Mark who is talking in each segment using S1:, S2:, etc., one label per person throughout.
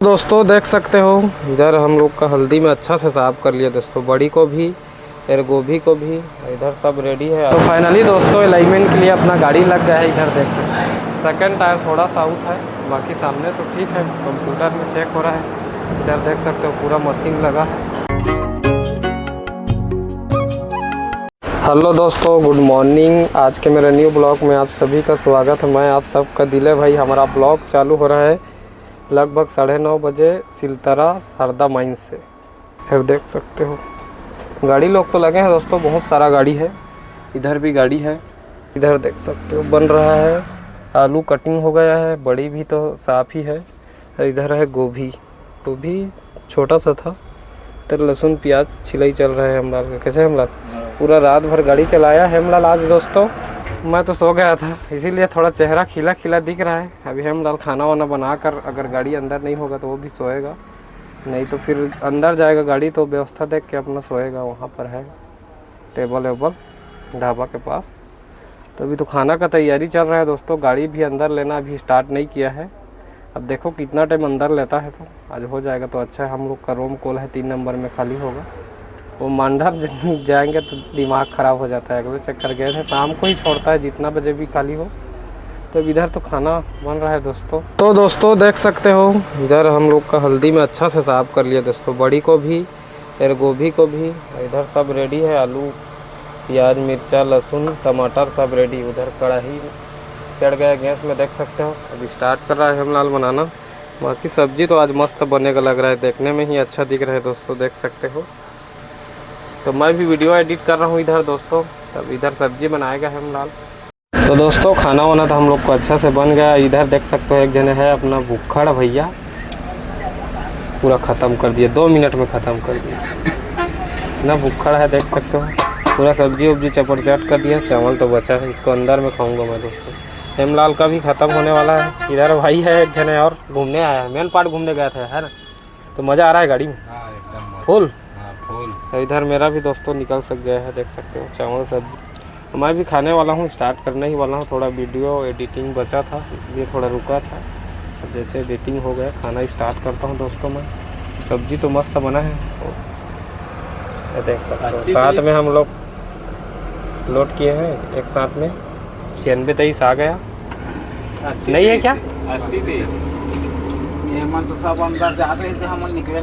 S1: दोस्तों देख सकते हो इधर हम लोग का हल्दी में अच्छा से साफ कर लिया दोस्तों, बड़ी को भी फिर गोभी को भी। इधर सब रेडी है। तो फाइनली दोस्तों अलाइनमेंट के लिए अपना गाड़ी लग गया है। इधर देख सकते हैं सेकंड टायर थोड़ा सा आउट है, बाकी सामने तो ठीक है। कंप्यूटर में चेक हो रहा है। इधर देख सकते हो पूरा मशीन लगा है। हेलो दोस्तों, गुड मॉर्निंग। आज के मेरे न्यू ब्लॉग में आप सभी का स्वागत है। मैं आप सबका दिले भाई। हमारा ब्लॉग चालू हो रहा है लगभग 9:30 बजे सिलतरा हरदा माइन से। फिर देख सकते हो गाड़ी लोग तो लगे हैं दोस्तों, बहुत सारा गाड़ी है। इधर भी गाड़ी है। इधर देख सकते हो बन रहा है, आलू कटिंग हो गया है, बड़ी भी तो साफ़ ही है। इधर है गोभी छोटा सा था। इधर लहसुन प्याज छिलाई चल रहा है। हमलाल का कैसे हमलाल पूरा रात भर गाड़ी चलाया है हमलाल आज दोस्तों। मैं तो सो गया था, इसीलिए थोड़ा चेहरा खिला खिला दिख रहा है। अभी हमलाल खाना वाना बनाकर, अगर गाड़ी अंदर नहीं होगा तो वो भी सोएगा, नहीं तो फिर अंदर जाएगा गाड़ी तो व्यवस्था देख के अपना सोएगा। वहाँ पर है टेबल वेबल ढाबा के पास। तो अभी तो खाना का तैयारी चल रहा है दोस्तों। गाड़ी भी अंदर लेना अभी स्टार्ट नहीं किया है। अब देखो कितना टाइम अंदर लेता है, तो आज हो जाएगा तो अच्छा है। हम लोग का रोम कॉल है 3 नंबर में खाली होगा। वो मांडर जाएंगे तो दिमाग ख़राब हो जाता है। अगले चक्कर गए थे, शाम को ही छोड़ता है जितना बजे भी खाली हो। तो इधर तो खाना बन रहा है दोस्तों। तो दोस्तों देख सकते हो इधर हम लोग का हल्दी में अच्छा से साफ कर लिया दोस्तों, बड़ी को भी फिर गोभी को भी। इधर सब रेडी है, आलू प्याज मिर्चा लहसुन टमाटर सब रेडी। उधर कढ़ाई चढ़ गया गैस में, देख सकते हो। अभी स्टार्ट कर रहा है हमलाल बनाना। बाकी सब्जी तो आज मस्त बनेगा लग रहा है, देखने में ही अच्छा दिख रहा है दोस्तों, देख सकते हो। तो मैं भी वीडियो एडिट कर रहा हूँ इधर दोस्तों, तब इधर सब्जी बनाएगा हमलाल। तो दोस्तों खाना वाना तो हम लोग को अच्छा से बन गया। इधर देख सकते हो एक जने है अपना भूखड़ भैया, पूरा ख़त्म कर दिया, 2 मिनट में ख़त्म कर दिया। इतना भूखड़ है देख सकते हो। पूरा सब्जी उब्जी चपट कर दिया। चावल तो बचा है, इसको अंदर में खाऊंगा मैं दोस्तों। हेमलाल का भी ख़त्म होने वाला है। इधर भाई है एक जने और घूमने आया है, मेन पार्ट घूमने गया था, है ना। तो मज़ा आ रहा है गाड़ी में फुल। इधर मेरा भी दोस्तों निकल सक गया है, देख सकते हो। चावल सब्जी मैं भी खाने वाला हूँ, स्टार्ट करने ही वाला हूँ। थोड़ा वीडियो एडिटिंग बचा था इसलिए थोड़ा रुका था। अब जैसे एडिटिंग हो गया खाना स्टार्ट करता हूँ दोस्तों मैं। सब्जी तो मस्त बना है, देख सकते हो। साथ में हम लोग लोड किए हैं एक साथ में 96 आ गया। नहीं है क्या तो सब अंदर जा रहे थे, हम निकले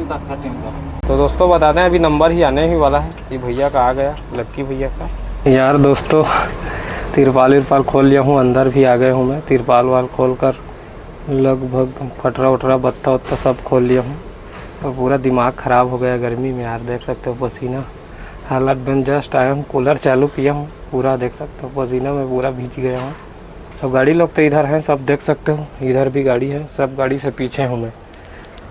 S1: तो दोस्तों बता दें अभी नंबर ही आने ही वाला है। ये भैया का आ गया, लक्की भैया का। यार दोस्तों तिरपाल विरपाल खोल लिया हूँ, अंदर भी आ गए हूँ मैं। तिरपाल वाल खोल कर लगभग फटरा उटरा बत्ता उत्ता सब खोल लिया हूँ। तो पूरा दिमाग ख़राब हो गया गर्मी में यार, देख सकते हो। पसीना हालत बन जस्ट आया हूँ, कूलर चालू किया हूँ, पूरा देख सकते हो पसीना में पूरा भीग गया हूँ। तो गाड़ी लोग तो इधर हैं सब, देख सकते हो। इधर भी गाड़ी है, सब गाड़ी से पीछे हूँ मैं।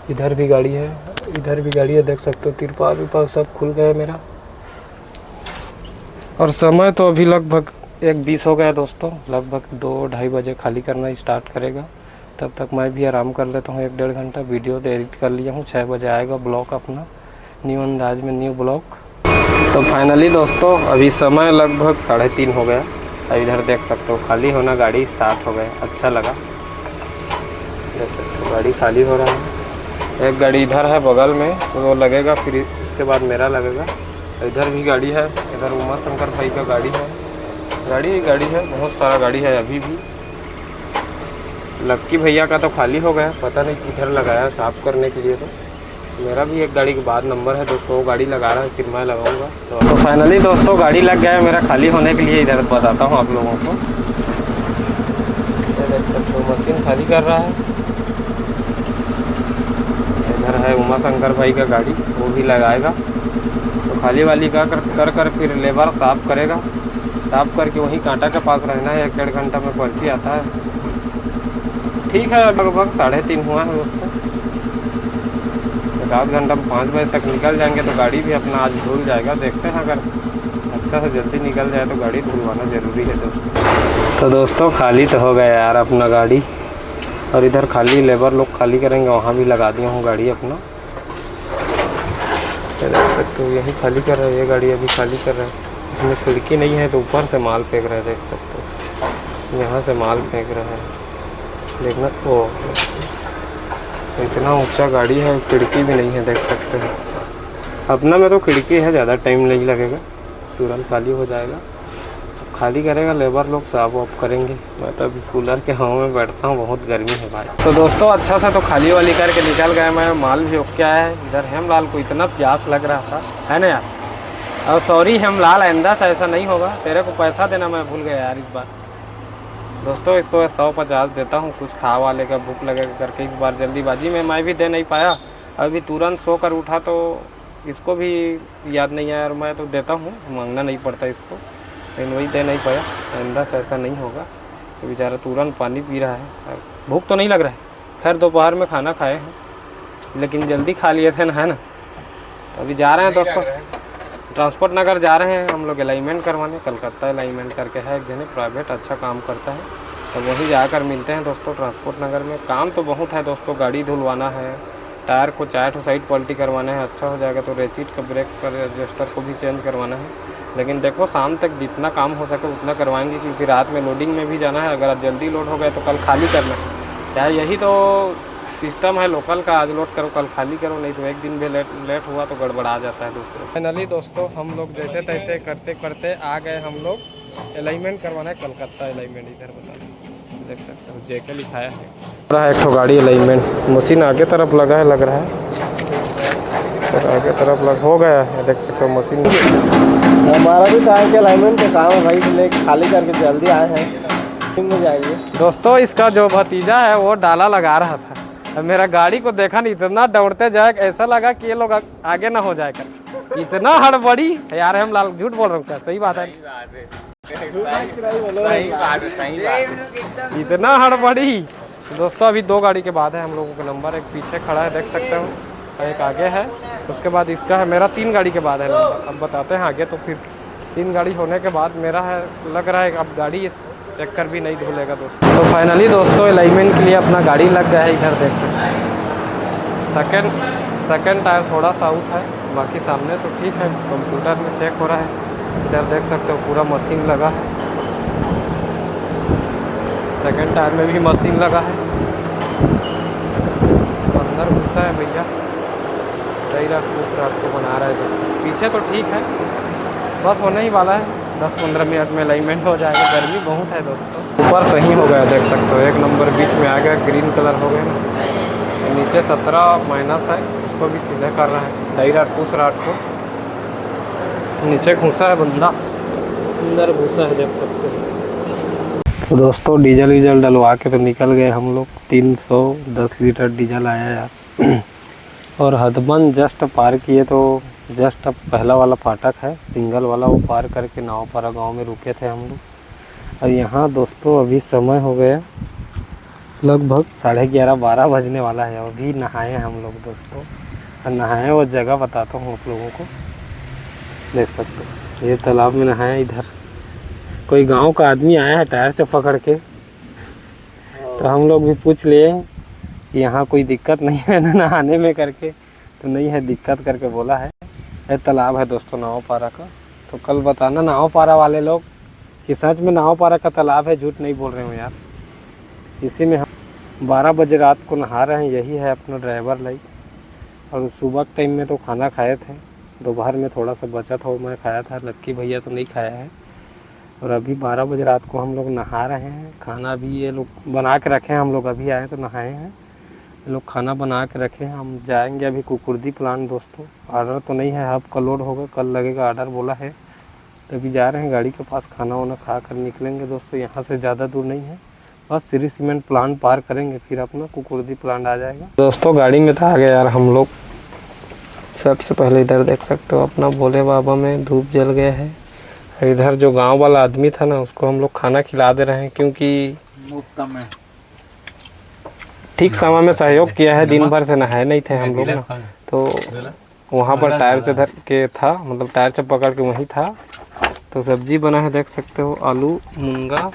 S1: इधर भी गाड़ी है, इधर भी गाड़ी है, देख सकते हो। तिरपाल विरपाल सब खुल गया मेरा। और समय तो अभी लगभग 1:20 हो गया दोस्तों। लगभग 2-2:30 बजे खाली करना स्टार्ट करेगा। तब तक मैं भी आराम कर लेता हूँ 1-1.5 घंटा। वीडियो तो एडिट कर लिया हूँ, 6 बजे आएगा ब्लॉग अपना न्यू अंदाज में, न्यू ब्लॉग। तो फाइनली दोस्तों अभी समय लगभग 3:30 हो गया। अब इधर देख सकते हो खाली होना, गाड़ी स्टार्ट हो गया, अच्छा लगा। देख सकते हो गाड़ी खाली हो रहा है। एक गाड़ी इधर है बगल में, वो लगेगा, फिर इसके बाद मेरा लगेगा। इधर भी गाड़ी है, इधर उमा शंकर भाई का गाड़ी है। गाड़ी है, बहुत सारा गाड़ी है अभी भी। लक्की भैया का तो खाली हो गया, पता नहीं किधर लगाया साफ़ करने के लिए। तो मेरा भी एक गाड़ी के बाद नंबर है दोस्तों, वो गाड़ी लगा रहा है, फिर मैं लगाऊंगा। तो फाइनली दोस्तों गाड़ी लग गया है मेरा खाली होने के लिए। इधर बताता हूँ आप लोगों को, देख सकते हो मशीन खाली कर रहा है। इधर है उमा शंकर भाई का गाड़ी, वो भी लगाएगा। तो खाली वाली का कर फिर लेबर साफ़ करेगा। साफ़ करके वहीं कांटा के पास रहना है। 1-1.5 घंटा में पर्ची आता है। ठीक है, लगभग 3:30 हुआ है दोस्तों। 1-आध घंटा में 5 बजे तक निकल जाएंगे तो गाड़ी भी अपना आज धुल जाएगा। देखते हैं, अगर अच्छा से जल्दी निकल जाए तो गाड़ी धुलवाना ज़रूरी है दोस्तों। तो दोस्तों खाली तो हो गया यार अपना गाड़ी। और इधर खाली लेबर लोग खाली करेंगे, वहाँ भी लगा दिया हूँ गाड़ी अपना। देख सकते हो यही खाली कर रहा है, ये गाड़ी अभी खाली कर रहा है। इसमें खिड़की नहीं है तो ऊपर से माल फेंक रहा है, देख सकते हो। यहाँ से माल फेंक रहा है, देखना। ओ तो इतना ऊंचा गाड़ी है, खिड़की भी नहीं है, देख सकते हैं। अपना में तो खिड़की है, ज़्यादा टाइम नहीं लगेगा, तुरंत खाली हो जाएगा। खाली करेगा लेबर लोग, साफ वाफ करेंगे। मैं तो अभी कूलर के हवा में बैठता हूँ, बहुत गर्मी है भाई। तो दोस्तों अच्छा सा तो खाली वाली करके निकल गए। मैं माल भी ओके आया है। इधर हेमलाल को इतना प्यास लग रहा था, है ना यार। और सॉरी हेमलाल, आइंदा से ऐसा नहीं होगा। तेरे को पैसा देना मैं भूल गया यार इस बार। दोस्तों इसको 150 देता हूँ, कुछ खा वाले का भूख लगेगा करके। इस बार जल्दीबाजी में मैं भी दे नहीं पाया, अभी तुरंत सो कर उठा तो इसको भी याद नहीं आया। और मैं तो देता हूँ, मांगना नहीं पड़ता इसको, लेकिन वही दे नहीं पाया। आइंदा से ऐसा नहीं होगा। तो बेचारा तुरंत पानी पी रहा है, भूख तो नहीं लग रहा है। खैर दोपहर में खाना खाए हैं, लेकिन जल्दी खा लिए थे ना, है ना। तो अभी जा रहे हैं दोस्तों, ट्रांसपोर्ट नगर जा रहे हैं हम लोग अलाइनमेंट करवाने। कलकत्ता अलाइनमेंट करके है एक जने, प्राइवेट अच्छा काम करता है, तो वहीं जाकर मिलते हैं दोस्तों ट्रांसपोर्ट नगर में। काम तो बहुत है दोस्तों, गाड़ी धुलवाना है, टायर को 4 साइड पल्टी करवाना है, अच्छा हो जाएगा। तो रेचिट का ब्रेक का रजिस्टर को भी चेंज करवाना है। लेकिन देखो शाम तक जितना काम हो सके उतना करवाएंगे, क्योंकि रात में लोडिंग में भी जाना है। अगर आज जल्दी लोड हो गए तो कल खाली करना है। क्या यही तो सिस्टम है लोकल का, आज लोड करो कल खाली करो, नहीं तो एक दिन भी लेट हुआ तो गड़बड़ा जाता है दूसरे। फाइनली दोस्तों हम लोग जैसे तैसे करते करते आ गए हम लोग अलाइनमेंट करवाना है, कलकत्ता अलाइनमेंट। इधर बता देख सकते हो जेके लिखाया है। एक तो गाड़ी अलाइनमेंट मशीन आगे तरफ लगा है, लग रहा है और आगे तरफ लग हो गया है, देख सकते हो मशीन।
S2: हमारा भी टायर के अलाइनमेंट का काम है भाई, इसलिए खाली करके जल्दी आए हैं, में जाएंगे।
S1: दोस्तों इसका जो भतीजा है वो डाला लगा रहा था, मेरा गाड़ी को देखा नहीं, इतना दौड़ते जाए ऐसा लगा कि ये लोग आगे ना हो जाए कर, इतना हड़बड़ी यार। हम लाल झूठ बोल रहे हैं, सही बात है, इतना हड़बड़ी। दोस्तों अभी 2 गाड़ी के बाद है हम लोगों का नंबर, एक पीछे खड़ा है देख सकते हो, एक आगे है, उसके बाद इसका है। मेरा 3 गाड़ी के बाद है नंबर। अब बताते हैं आगे, तो फिर 3 गाड़ी होने के बाद मेरा है। लग रहा है अब गाड़ी इस चक्कर भी नहीं धुलेगा दोस्तों। तो फाइनली दोस्तों अलाइनमेंट के लिए अपना गाड़ी लग गया है। इधर देख सकते हैं सेकंड टायर थोड़ा सा आउट है, बाकी सामने तो ठीक है, कंप्यूटर में चेक हो रहा है। इधर देख सकते हो पूरा मशीन लगा है, सेकंड टायर में भी मशीन लगा है। अंदर घुसा है भैया, कई रात को बना रहा है दोस्तों। पीछे तो ठीक है, बस होने ही वाला है, 10-15 मिनट में अलाइनमेंट हो जाएगा। गर्मी बहुत है दोस्तों। ऊपर सही हो गया देख सकते हो, 1 नंबर बीच में आ गया, ग्रीन कलर हो गया ना। नीचे 17 माइनस है, उसको भी सीधे कर रहा है। डाई रात उस रात को नीचे घुसा है बंदा, अंदर घुसा है देख सकते हो। तो दोस्तों डीजल वीजल डलवा के तो निकल गए हम लोग। 310 लीटर डीजल आया यार। और हदबंद जस्ट पार किए, तो जस्ट अब पहला वाला फाटक है सिंगल वाला, वो पार करके नावपारा गांव में रुके थे हम लोग। और यहाँ दोस्तों अभी समय हो गया लगभग 11:30-12 बजने वाला है। अभी नहाए हम लोग दोस्तों, और नहाए वो जगह बताता हूँ आप लोगों को, देख सकते हो ये तालाब में नहाए। इधर कोई गांव का आदमी आया है टायर से पकड़ के, तो हम लोग भी पूछ लिए कि यहाँ कोई दिक्कत नहीं है ना नहाने में करके, तो नहीं है दिक्कत करके बोला है। ये तालाब है दोस्तों नावपारा का। तो कल बताना नावपारा वाले लोग कि सच में नावपारा का तालाब है, झूठ नहीं बोल रहे हो यार। इसी में हम 12 बजे रात को नहा रहे हैं, यही है अपना ड्राइवर लाइक। और सुबह के टाइम में तो खाना खाए थे, दोपहर में थोड़ा सा बचा था वो मैं खाया था, लक्की भैया तो नहीं खाया है। और अभी 12 बजे रात को हम लोग नहा रहे हैं। खाना भी ये लोग बना के रखे हैं, हम लोग अभी आए तो नहाए हैं। ये लोग खाना बना के रखे हैं। हम जाएंगे अभी कुकुर्दी प्लांट दोस्तों। ऑर्डर तो नहीं है, अब कल लोड होगा, कल लगेगा ऑर्डर बोला है। तो अभी जा रहे हैं गाड़ी के पास, खाना वाना खा कर निकलेंगे दोस्तों। यहाँ से ज़्यादा दूर नहीं है, बस श्री सीमेंट प्लांट पार करेंगे, फिर अपना कुकुर्दी प्लांट आ जाएगा दोस्तों। गाड़ी में तो आ गए यार हम लोग। सबसे पहले इधर देख सकते हो अपना भोले बाबा में धूप जल गया है। इधर जो गांव वाला आदमी था ना, उसको हम लोग खाना खिला दे रहे हैं, क्योंकि ठीक समय में सहयोग किया है। दिन भर से नहाए नहीं थे हम लोग ना, तो वहाँ पर टायर से धर के था, मतलब टायर से पकड़ के वहीं था। तो सब्जी बना है देख सकते हो, आलू मूंगा,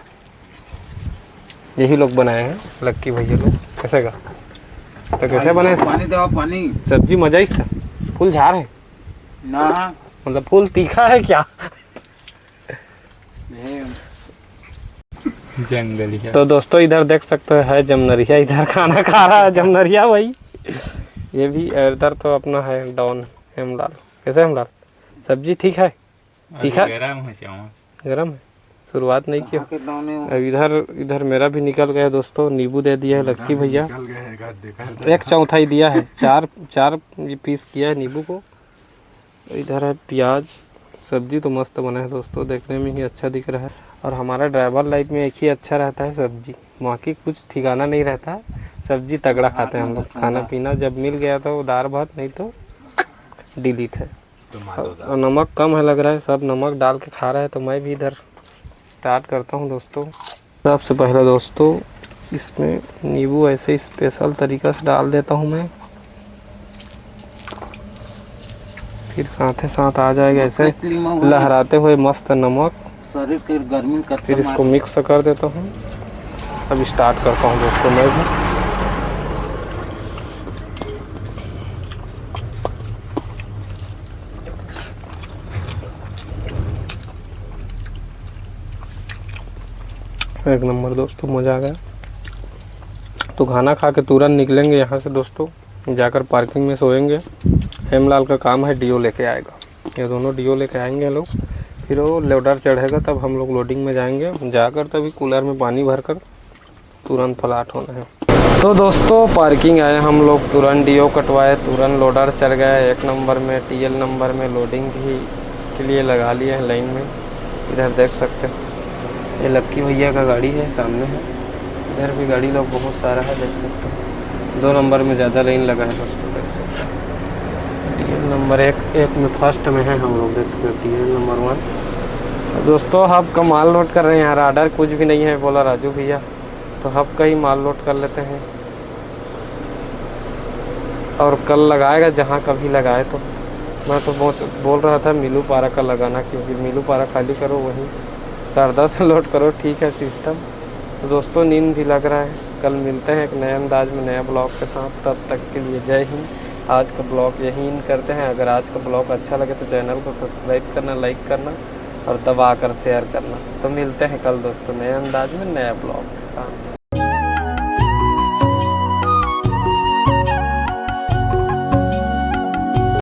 S1: यही लोग बनाए हैं लक्की भैया लोग। कैसे का तो कैसे बने
S2: पानी दो पानी,
S1: सब्जी मजा ही था। फुल झार है
S2: ना,
S1: मतलब फुल तीखा है क्या?
S2: जंगली है।
S1: तो दोस्तों इधर देख सकते हो है जमनरिया, इधर खाना खा रहा है जमनरिया भाई। ये भी इधर तो अपना है डॉन हेमलाल। कैसे हेमलाल, सब्जी ठीक है? तीखा गरम है, शुरुआत नहीं की। अब इधर मेरा भी निकल गया दोस्तों। नींबू दे दिया है लक्की भैया, 1/4 दिया है, चार पीस किया है नींबू को। इधर है प्याज। सब्जी तो मस्त बना है दोस्तों, देखने में ही अच्छा दिख रहा है। और हमारा ड्राइवर लाइफ में एक ही अच्छा रहता है सब्जी, बाकी कुछ ठिकाना नहीं रहता। सब्जी तगड़ा खाते हैं हम लोग। खाना पीना जब मिल गया तो दाल भात, नहीं तो डिलीट है। और नमक कम है लग रहा है, सब नमक डाल के खा रहा है, तो मैं भी इधर स्टार्ट करता हूँ दोस्तों। सबसे पहले दोस्तों इसमें नींबू ऐसे स्पेशल तरीक़ा से डाल देता हूँ मैं, फिर साथ ही साथ आ जाएगा ऐसे लहराते हुए मस्त नमक। फिर इसको मिक्स कर देता हूँ। अब स्टार्ट करता हूँ दोस्तों मैं भी। एक नंबर दोस्तों, मज़ा आ गया। तो खाना खा के तुरंत निकलेंगे यहाँ से दोस्तों, जाकर पार्किंग में सोएंगे। हेमलाल का काम है डीओ लेके आएगा, ये दोनों डीओ लेके आएंगे लोग। फिर वो लोडर चढ़ेगा तब हम लोग लोडिंग में जाएंगे। जाकर तभी कूलर में पानी भरकर तुरंत फ्लाट होना है। तो दोस्तों पार्किंग आए हम लोग, तुरंत डीओ कटवाए, तुरंत लोडर चढ़ गया 1 नंबर में, टीएल नंबर में लोडिंग भी के लिए लगा लिए हैं लाइन में। इधर देख सकते हो ये लक्की भैया का गाड़ी है, सामने है। इधर भी गाड़ी लोग बहुत सारा है, देख सकते हो। 2 नंबर में ज़्यादा लाइन लगा है दोस्तों, देख सकते हो। टीएल नंबर एक में फर्स्ट में है हम लोग, देख सकते हो टीएल नंबर 1। दोस्तों हब का माल लोड कर रहे हैं यार, आर्डर कुछ भी नहीं है बोला राजू भैया, तो हब का ही माल लोड कर लेते हैं। और कल लगाएगा जहाँ कभी लगाए। तो मैं तो बोल रहा था मिलू पारा का लगाना, क्योंकि मिलू पारा खाली करो वहीं सरदा से लोड करो, ठीक है सिस्टम। तो दोस्तों नींद भी लग रहा है। कल मिलते हैं एक नए अंदाज में नया ब्लॉग के साथ, तब तक के लिए जय हिंद। आज का ब्लॉग यहीं करते हैं। अगर आज का ब्लॉग अच्छा लगे तो चैनल को सब्सक्राइब करना, लाइक करना और दबा कर शेयर करना। तो मिलते हैं कल दोस्तों नए अंदाज में नया ब्लॉग के साथ।